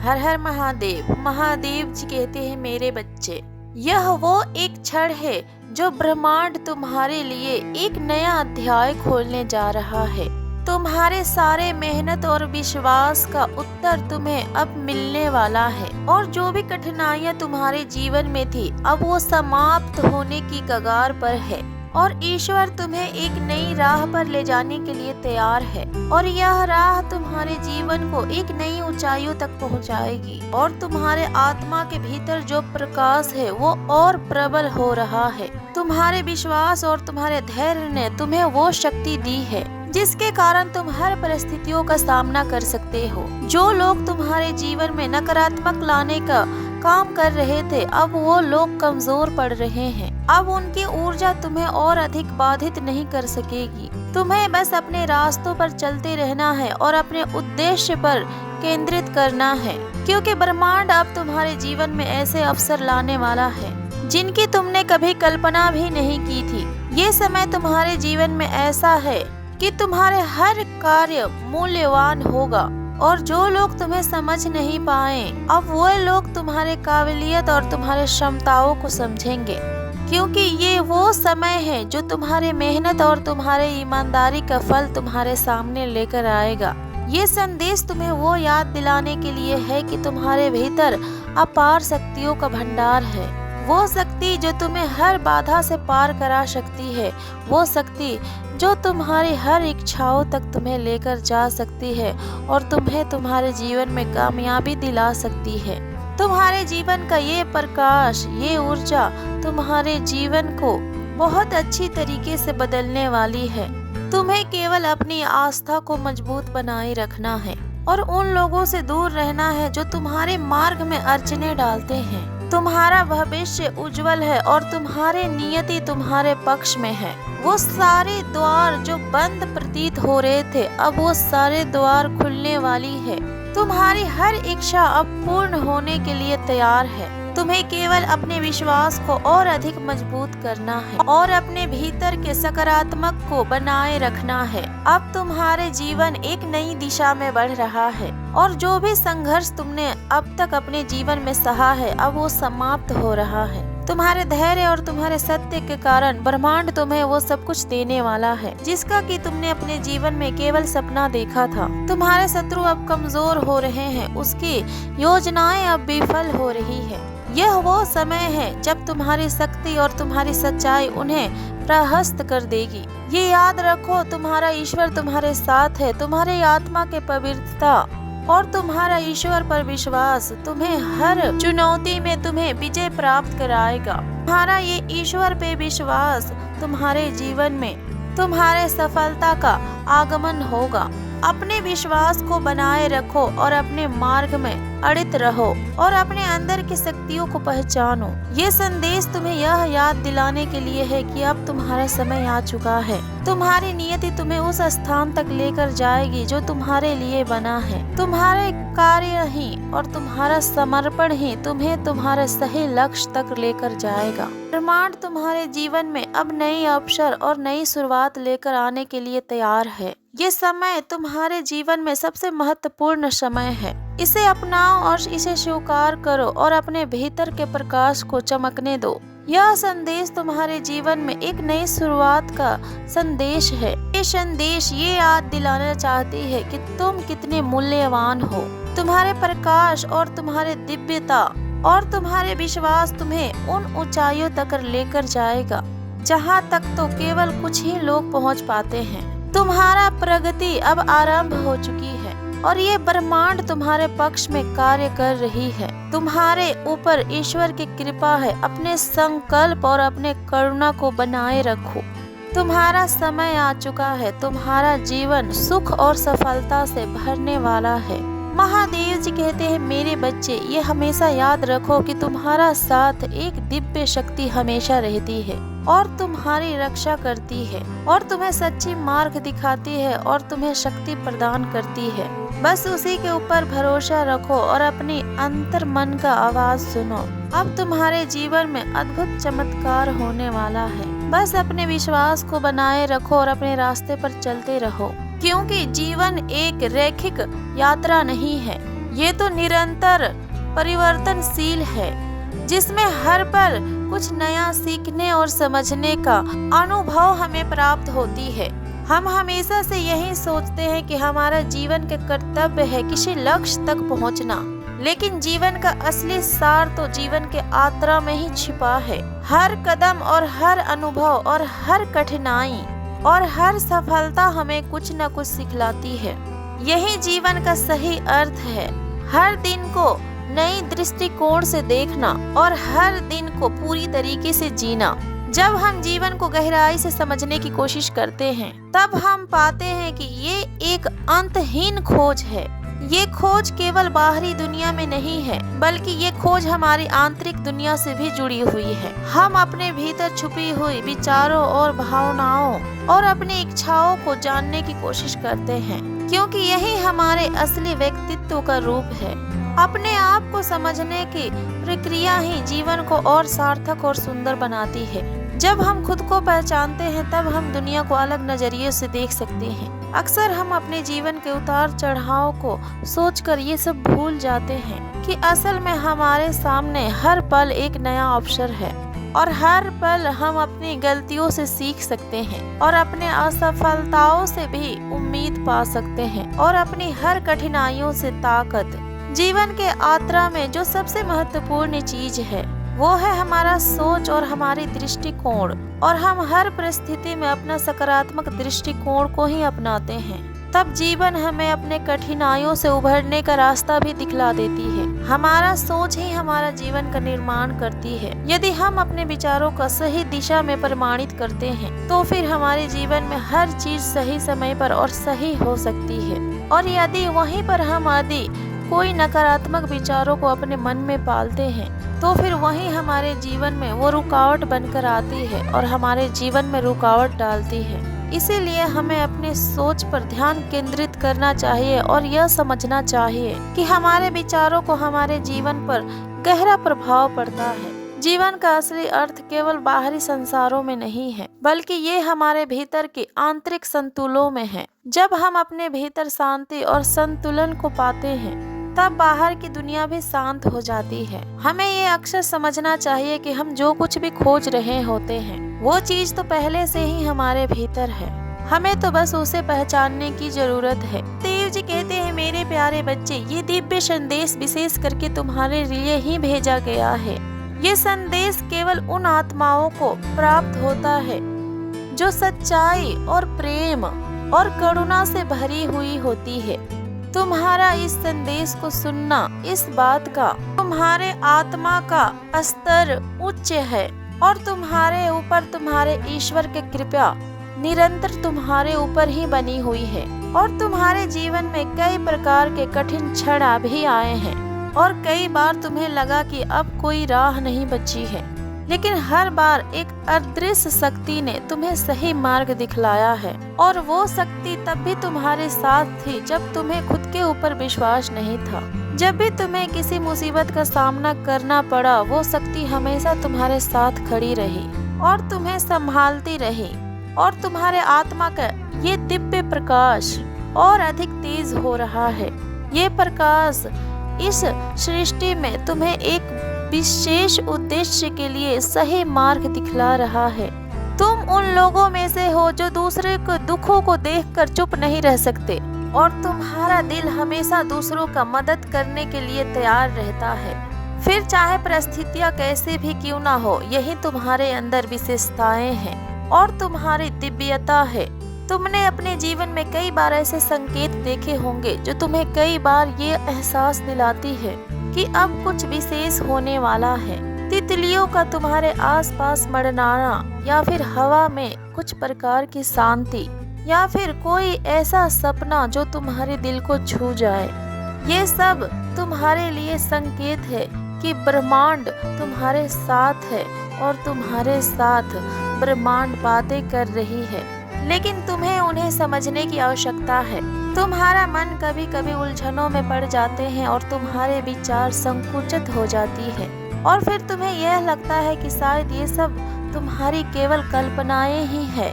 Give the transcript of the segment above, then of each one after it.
हर हर महादेव। महादेव जी कहते हैं मेरे बच्चे, यह वो एक क्षण है जो ब्रह्मांड तुम्हारे लिए एक नया अध्याय खोलने जा रहा है। तुम्हारे सारे मेहनत और विश्वास का उत्तर तुम्हें अब मिलने वाला है और जो भी कठिनाइयां तुम्हारे जीवन में थी अब वो समाप्त होने की कगार पर है और ईश्वर तुम्हें एक नई राह पर ले जाने के लिए तैयार है और यह राह तुम्हारे जीवन को एक नई ऊंचाइयों तक पहुंचाएगी और तुम्हारे आत्मा के भीतर जो प्रकाश है वो और प्रबल हो रहा है। तुम्हारे विश्वास और तुम्हारे धैर्य ने तुम्हें वो शक्ति दी है जिसके कारण तुम हर परिस्थितियों का सामना कर सकते हो। जो लोग तुम्हारे जीवन में नकारात्मक लाने का काम कर रहे थे अब वो लोग कमजोर पड़ रहे हैं। अब उनकी ऊर्जा तुम्हें और अधिक बाधित नहीं कर सकेगी। तुम्हें बस अपने रास्तों पर चलते रहना है और अपने उद्देश्य पर केंद्रित करना है, क्योंकि ब्रह्मांड अब तुम्हारे जीवन में ऐसे अवसर लाने वाला है जिनकी तुमने कभी कल्पना भी नहीं की थी। ये समय तुम्हारे जीवन में ऐसा है कि तुम्हारे हर कार्य मूल्यवान होगा और जो लोग तुम्हें समझ नहीं पाए अब वो लोग तुम्हारे काबिलियत और तुम्हारे क्षमताओं को समझेंगे, क्योंकि ये वो समय है जो तुम्हारे मेहनत और तुम्हारे ईमानदारी का फल तुम्हारे सामने लेकर आएगा। ये संदेश तुम्हें वो याद दिलाने के लिए है कि तुम्हारे भीतर अपार शक्तियों का भंडार है। वो शक्ति जो तुम्हें हर बाधा से पार करा सकती है, वो शक्ति जो तुम्हारी हर इच्छाओं तक तुम्हें लेकर जा सकती है और तुम्हें तुम्हारे जीवन में कामयाबी दिला सकती है। तुम्हारे जीवन का ये प्रकाश, ये ऊर्जा तुम्हारे जीवन को बहुत अच्छी तरीके से बदलने वाली है। तुम्हें केवल अपनी आस्था को मजबूत बनाए रखना है और उन लोगों से दूर रहना है जो तुम्हारे मार्ग में अड़चने डालते हैं। तुम्हारा भविष्य उज्जवल है और तुम्हारे नियति तुम्हारे पक्ष में है। वो सारे द्वार जो बंद प्रतीत हो रहे थे अब वो सारे द्वार खुलने वाली है। तुम्हारी हर इच्छा अब पूर्ण होने के लिए तैयार है। तुम्हें केवल अपने विश्वास को और अधिक मजबूत करना है और अपने भीतर के सकारात्मक को बनाए रखना है। अब तुम्हारे जीवन एक नई दिशा में बढ़ रहा है और जो भी संघर्ष तुमने अब तक अपने जीवन में सहा है अब वो समाप्त हो रहा है। तुम्हारे धैर्य और तुम्हारे सत्य के कारण ब्रह्मांड तुम्हें वो सब कुछ देने वाला है जिसका कि तुमने अपने जीवन में केवल सपना देखा था। तुम्हारे शत्रु अब कमजोर हो रहे हैं, उसकी योजनाएं अब विफल हो रही है। यह वो समय है जब तुम्हारी शक्ति और तुम्हारी सच्चाई उन्हें परास्त कर देगी। ये याद रखो, तुम्हारा ईश्वर तुम्हारे साथ है। तुम्हारी आत्मा के पवित्रता और तुम्हारा ईश्वर पर विश्वास तुम्हें हर चुनौती में तुम्हें विजय प्राप्त कराएगा। तुम्हारा ये ईश्वर पे विश्वास तुम्हारे जीवन में तुम्हारे सफलता का आगमन होगा। अपने विश्वास को बनाए रखो और अपने मार्ग में अड़ित रहो और अपने अंदर की शक्तियों को पहचानो। ये संदेश तुम्हें यह याद दिलाने के लिए है कि अब तुम्हारा समय आ चुका है। तुम्हारी नियति तुम्हें उस स्थान तक लेकर जाएगी जो तुम्हारे लिए बना है। तुम्हारे कार्य ही और तुम्हारा समर्पण ही तुम्हें तुम्हारे सही लक्ष्य तक लेकर जाएगा। ब्रह्मांड तुम्हारे जीवन में अब नई अवसर और नई शुरुआत लेकर आने के लिए तैयार है। ये समय तुम्हारे जीवन में सबसे महत्वपूर्ण समय है। इसे अपनाओ और इसे स्वीकार करो और अपने भीतर के प्रकाश को चमकने दो। यह संदेश तुम्हारे जीवन में एक नई शुरुआत का संदेश है। ये संदेश ये याद दिलाना चाहती है कि तुम कितने मूल्यवान हो। तुम्हारे प्रकाश और तुम्हारे दिव्यता और तुम्हारे विश्वास तुम्हें उन ऊंचाइयों तक लेकर जाएगा जहाँ तक तो केवल कुछ ही लोग पहुँच पाते हैं। तुम्हारा प्रगति अब आरंभ हो चुकी है और ये ब्रह्मांड तुम्हारे पक्ष में कार्य कर रही है। तुम्हारे ऊपर ईश्वर की कृपा है। अपने संकल्प और अपने करुणा को बनाए रखो। तुम्हारा समय आ चुका है। तुम्हारा जीवन सुख और सफलता से भरने वाला है। महादेव जी कहते हैं मेरे बच्चे, ये हमेशा याद रखो कि तुम्हारा साथ एक दिव्य शक्ति हमेशा रहती है और तुम्हारी रक्षा करती है और तुम्हें सच्ची मार्ग दिखाती है और तुम्हें शक्ति प्रदान करती है। बस उसी के ऊपर भरोसा रखो और अपनी अंतर मन का आवाज सुनो। अब तुम्हारे जीवन में अद्भुत चमत्कार होने वाला है। बस अपने विश्वास को बनाए रखो और अपने रास्ते पर चलते रहो, क्योंकि जीवन एक रैखिक यात्रा नहीं है। ये तो निरंतर परिवर्तनशील है, जिसमें हर पल कुछ नया सीखने और समझने का अनुभव हमें प्राप्त होती है। हम हमेशा से यही सोचते हैं कि हमारा जीवन का कर्तव्य है किसी लक्ष्य तक पहुंचना, लेकिन जीवन का असली सार तो जीवन के यात्रा में ही छिपा है। हर कदम और हर अनुभव और हर कठिनाई और हर सफलता हमें कुछ न कुछ सिखलाती है। यही जीवन का सही अर्थ है। हर दिन को नई दृष्टिकोण से देखना और हर दिन को पूरी तरीके से जीना। जब हम जीवन को गहराई से समझने की कोशिश करते हैं, तब हम पाते हैं कि ये एक अंतहीन खोज है। ये खोज केवल बाहरी दुनिया में नहीं है, बल्कि ये खोज हमारी आंतरिक दुनिया से भी जुड़ी हुई है। हम अपने भीतर छुपी हुई विचारों और भावनाओं और अपनी इच्छाओं को जानने की कोशिश करते हैं, क्योंकि यही हमारे असली व्यक्तित्व का रूप है। अपने आप को समझने की प्रक्रिया ही जीवन को और सार्थक और सुंदर बनाती है। जब हम खुद को पहचानते हैं, तब हम दुनिया को अलग नजरिए से देख सकते हैं। अक्सर हम अपने जीवन के उतार चढ़ाव को सोचकर ये सब भूल जाते हैं कि असल में हमारे सामने हर पल एक नया अवसर है और हर पल हम अपनी गलतियों से सीख सकते हैं और अपने असफलताओं से भी उम्मीद पा सकते हैं और अपनी हर कठिनाइयों से ताकत। जीवन के यात्रा में जो सबसे महत्वपूर्ण चीज है वो है हमारा सोच और हमारी दृष्टिकोण, और हम हर परिस्थिति में अपना सकारात्मक दृष्टिकोण को ही अपनाते हैं। तब जीवन हमें अपने कठिनाइयों से उभरने का रास्ता भी दिखला देती है। हमारा सोच ही हमारा जीवन का निर्माण करती है। यदि हम अपने विचारों का सही दिशा में प्रमाणित करते हैं, तो फिर हमारे जीवन में हर चीज सही समय पर और सही हो सकती है। और यदि वहीं पर हम कोई नकारात्मक विचारों को अपने मन में पालते हैं, तो फिर वही हमारे जीवन में वो रुकावट बनकर आती है और हमारे जीवन में रुकावट डालती है। इसीलिए हमें अपनी सोच पर ध्यान केंद्रित करना चाहिए और यह समझना चाहिए कि हमारे विचारों को हमारे जीवन पर गहरा प्रभाव पड़ता है। जीवन का असली अर्थ केवल बाहरी संसारों में नहीं है, बल्कि ये हमारे भीतर के आंतरिक संतुलों में है। जब हम अपने भीतर शांति और संतुलन को पाते हैं, तब बाहर की दुनिया भी शांत हो जाती है। हमें ये अक्सर समझना चाहिए कि हम जो कुछ भी खोज रहे होते हैं, वो चीज तो पहले से ही हमारे भीतर है। हमें तो बस उसे पहचानने की जरूरत है। देव जी कहते हैं, मेरे प्यारे बच्चे, ये दिव्य संदेश विशेष करके तुम्हारे लिए ही भेजा गया है। ये संदेश केवल उन आत्माओं को प्राप्त होता है जो सच्चाई और प्रेम और करुणा से भरी हुई होती है। तुम्हारा इस संदेश को सुनना इस बात का तुम्हारे आत्मा का स्तर उच्च है और तुम्हारे ऊपर तुम्हारे ईश्वर की कृपा निरंतर तुम्हारे ऊपर ही बनी हुई है। और तुम्हारे जीवन में कई प्रकार के कठिन क्षण भी आए हैं और कई बार तुम्हें लगा कि अब कोई राह नहीं बची है, लेकिन हर बार एक अदृश्य शक्ति ने तुम्हें सही मार्ग दिखलाया है। और वो शक्ति तब भी तुम्हारे साथ थी जब तुम्हें खुद के ऊपर विश्वास नहीं था। जब भी तुम्हें किसी मुसीबत का सामना करना पड़ा, वो शक्ति हमेशा तुम्हारे साथ खड़ी रही और तुम्हें संभालती रही। और तुम्हारे आत्मा का ये दिव्य प्रकाश और अधिक तेज हो रहा है। ये प्रकाश इस सृष्टि में तुम्हें एक विशेष उद्देश्य के लिए सही मार्ग दिखला रहा है। तुम उन लोगों में से हो जो दूसरे के दुखों को देखकर चुप नहीं रह सकते, और तुम्हारा दिल हमेशा दूसरों का मदद करने के लिए तैयार रहता है। फिर चाहे परिस्थितियां कैसे भी क्यों ना हो, यही तुम्हारे अंदर विशेषताएं हैं और तुम्हारी दिव्यता है। तुमने अपने जीवन में कई बार ऐसे संकेत देखे होंगे जो तुम्हें कई बार ये एहसास दिलाती है कि अब कुछ विशेष होने वाला है। तितलियों का तुम्हारे आसपास मड़नाना, या फिर हवा में कुछ प्रकार की शांति, या फिर कोई ऐसा सपना जो तुम्हारे दिल को छू जाए, ये सब तुम्हारे लिए संकेत है कि ब्रह्मांड तुम्हारे साथ है और तुम्हारे साथ ब्रह्मांड बातें कर रही है। लेकिन तुम्हें उन्हें समझने की आवश्यकता है। तुम्हारा मन कभी कभी उलझनों में पड़ जाते हैं और तुम्हारे विचार संकुचित हो जाती है, और फिर तुम्हें यह लगता है कि शायद ये सब तुम्हारी केवल कल्पनाएं ही है।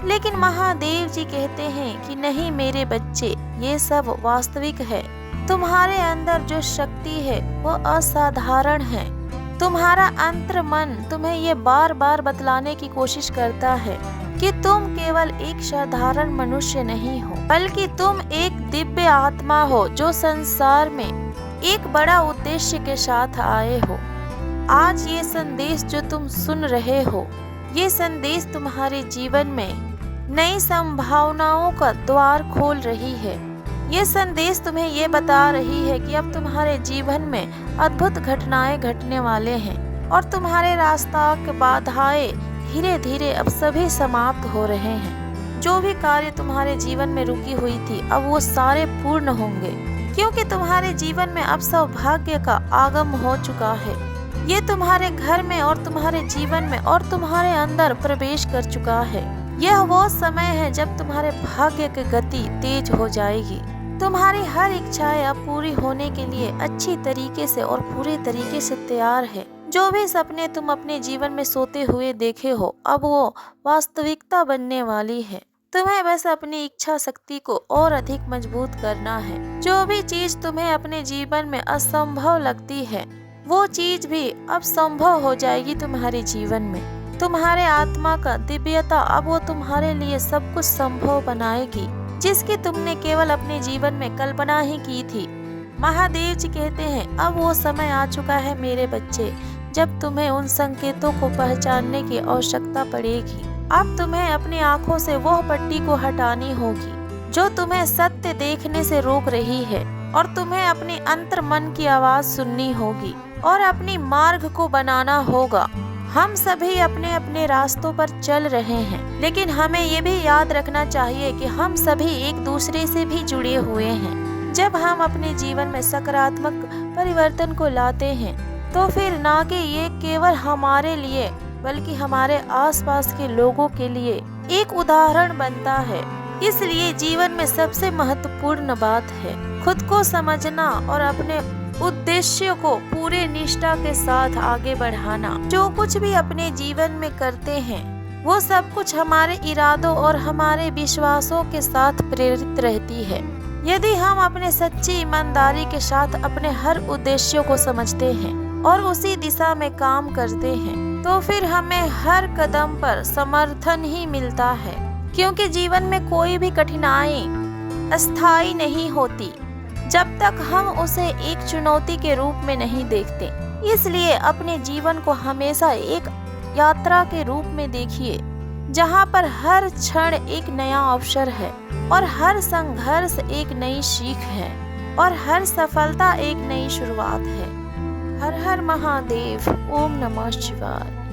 लेकिन महादेव जी कहते हैं कि नहीं मेरे बच्चे, ये सब वास्तविक है। तुम्हारे अंदर जो शक्ति है वो असाधारण है। तुम्हारा अंतर मन तुम्हें ये बार बार बतलाने की कोशिश करता है कि तुम केवल एक साधारण मनुष्य नहीं हो, बल्कि तुम एक दिव्य आत्मा हो जो संसार में एक बड़ा उद्देश्य के साथ आए हो। आज ये संदेश जो तुम सुन रहे हो, ये संदेश तुम्हारे जीवन में नई संभावनाओं का द्वार खोल रही है। ये संदेश तुम्हें ये बता रही है कि अब तुम्हारे जीवन में अद्भुत घटनाएं घटने वाले हैं और तुम्हारे रास्ता के बाधाएं धीरे धीरे अब सभी समाप्त हो रहे हैं। जो भी कार्य तुम्हारे जीवन में रुकी हुई थी अब वो सारे पूर्ण होंगे, क्योंकि तुम्हारे जीवन में अब सौभाग्य का आगम हो चुका है। ये तुम्हारे घर में और तुम्हारे जीवन में और तुम्हारे अंदर प्रवेश कर चुका है। यह वो समय है जब तुम्हारे भाग्य की गति तेज हो जाएगी। तुम्हारी हर इच्छाएं अब पूरी होने के लिए अच्छी तरीके से और पूरे तरीके से तैयार है। जो भी सपने तुम अपने जीवन में सोते हुए देखे हो अब वो वास्तविकता बनने वाली है। तुम्हें बस अपनी इच्छा शक्ति को और अधिक मजबूत करना है। जो भी चीज तुम्हें अपने जीवन में असंभव लगती है वो चीज भी अब संभव हो जाएगी तुम्हारे जीवन में। तुम्हारे आत्मा का दिव्यता अब वो तुम्हारे लिए सब कुछ संभव बनाएगी जिसकी तुमने केवल अपने जीवन में कल्पना ही की थी। महादेव जी कहते हैं अब वो समय आ चुका है मेरे बच्चे, जब तुम्हें उन संकेतों को पहचानने की आवश्यकता पड़ेगी। अब तुम्हें अपनी आंखों से वह पट्टी को हटानी होगी जो तुम्हें सत्य देखने से रोक रही है, और तुम्हें अपने अंतर मन की आवाज सुननी होगी और अपनी मार्ग को बनाना होगा। हम सभी अपने अपने रास्तों पर चल रहे हैं, लेकिन हमें ये भी याद रखना चाहिए कि हम सभी एक दूसरे से भी जुड़े हुए हैं। जब हम अपने जीवन में सकारात्मक परिवर्तन को लाते हैं तो फिर ना कि ये केवल हमारे लिए बल्कि हमारे आसपास के लोगों के लिए एक उदाहरण बनता है। इसलिए जीवन में सबसे महत्वपूर्ण बात है खुद को समझना और अपने उद्देश्य को पूरे निष्ठा के साथ आगे बढ़ाना। जो कुछ भी अपने जीवन में करते हैं वो सब कुछ हमारे इरादों और हमारे विश्वासों के साथ प्रेरित रहती है। यदि हम अपने सच्ची ईमानदारी के साथ अपने हर उद्देश्यों को समझते हैं और उसी दिशा में काम करते हैं तो फिर हमें हर कदम पर समर्थन ही मिलता है, क्योंकि जीवन में कोई भी कठिनाई अस्थायी नहीं होती जब तक हम उसे एक चुनौती के रूप में नहीं देखते। इसलिए अपने जीवन को हमेशा एक यात्रा के रूप में देखिए, जहाँ पर हर क्षण एक नया अवसर है और हर संघर्ष एक नई सीख है और हर सफलता एक नई शुरुआत है। हर हर महादेव। ओम नमः शिवाय।